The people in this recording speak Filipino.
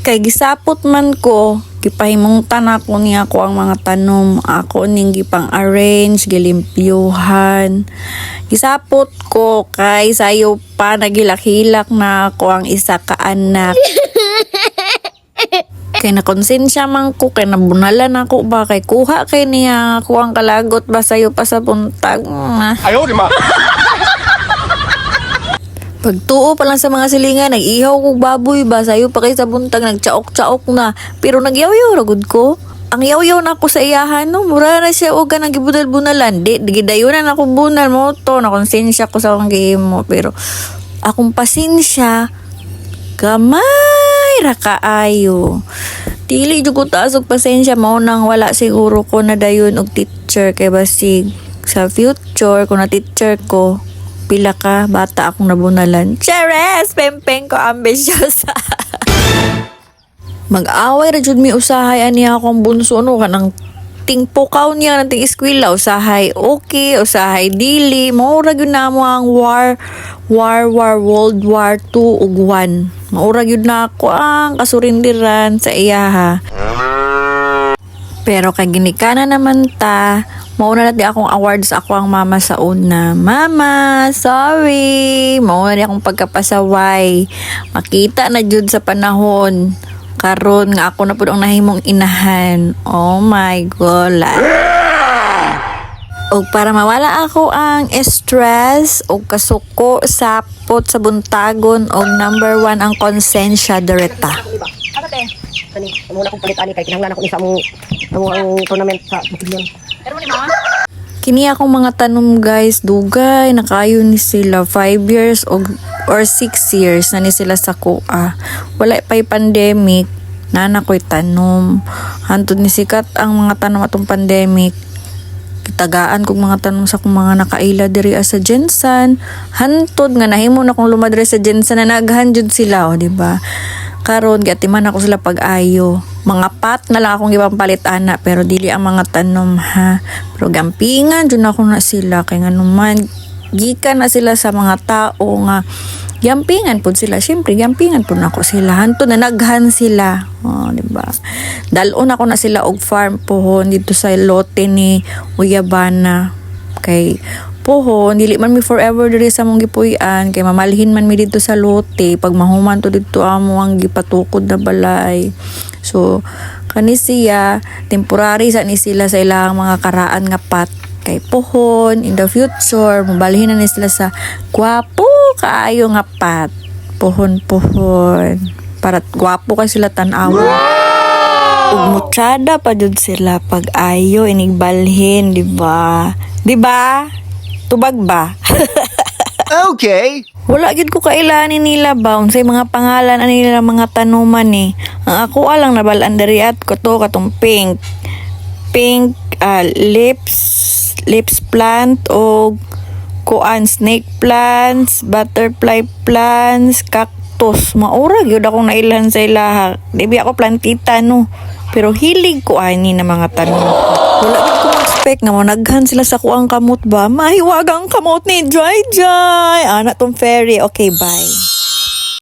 Kay gisapot man ko, gipahimungtan ako niya ako ang mga tanom. Ako ning gipang arrange, gilimpyuhan. Gisapot ko kay sayo pa nagilak-hilak na ako ang isa ka anak. Kay nakonsensya man ko, kay nabunalan ako ba, kay kuha kay niya ako ang kalagot ba sayo pa sa buntag. Ayaw, di ma. Pagtuo pa lang sa mga silingan, nag-ihaw kong baboy ba, sayo pa kay sa buntag, nagtsaok-tsaok na. Pero nagyaw-yaw ragod ko. Ang yaw-yaw na ako sa iyahan, no? Mura na siya o ka nang gibudal-bunalan. Di, gidayunan ako bunal mo to, nakonsensya ko sa akong mo. Pero akong pasensya, gamay ra kaayo. Dili jud ko taas og pasensya, mao nang wala siguro ko na dayon og teacher kay basig sa future kung na teacher ko pila ka bata akong nabunalan. Cheres, pempeng ko ambisyosa. Mag-away ra jud mi usahay ani akong bunso no kanang tingpukaw niya ng ting eskwela usahay okay usahay dili maura gyud namo ang World War 2 ug 1. Maura gyud na ako ang kasurindiran sa iyaha. Pero kay ginikana naman ta, mauna na di akong award sa ako ang mama sa una. Mama, sorry. Mauna di akong pagkapasaway. Makita na jud sa panahon. Karon nga ako na pud ang nahimong inahan. Oh my God. Og para mawala ako ang stress og kasuko sapot sa buntagon og number 1 ang konsensya direta. Ano te? Kani, muna kong palit ani kay kinahanglan ako ni sa among tournament sa Bukidnon. Pero ni mama? Kini akong mga tanom guys, dugay nakayo ni sila 5 years or 6 years na ni sila sa kuha. Wala pa'y pandemic, nana ko'y tanom. Hantod ni sikat ang mga tanom atong pandemic. Kitagaan kong mga tanom sa kong mga nakaila diri sa Jensen. Hantod nga nahimo na kong lumadre sa Jensen na naghanjud sila, o diba? Karon gatiman ako sila pag-ayo. Mga pat na lang akong gipampalit ana pero dili ang mga tanom ha. Pero gampingan jud ako na sila kay nganuman gikan na sila sa mga tao nga gampingan pud sila. Syempre gampingan pud nako sila. Hanto na naghan sila. Oh, di ba? Dalon ako na sila og farm pohon dito sa lote ni Uyabana. Kay pohon, dili man mi forever diri sa mong gipuy-an kay mamalhin man mi dito sa lote pag mahuman to dito amo ang gipatukod na balay. So kani siya temporary sa ni sila sa ilang mga karaan nga pat kay pohon in the future mabalhin na ni sila sa gwapo kaayo nga pat pohon para gwapo kay sila tan-aw. Ug mutsada pa jud sila pag ayo inigbalhin, di ba? Di ba? Tubag ba? Okay. Wala gid ko kailanin nila ba unsay mga pangalan ani nila mga tanuman ni. Ang ako alang nabalaan diri at ko to katong pink lips plant o kuan snake plants, butterfly plants, cactus. Maura gyud akong nailan sa ilaha. Dibi ako plantita no. Pero hilig ko ani na mga tanom. Wala gid ko expect nga managhan sila sa kuang kamot ba. Mahiwagang kamot ni Joy. Ana tong fairy. Okay, bye.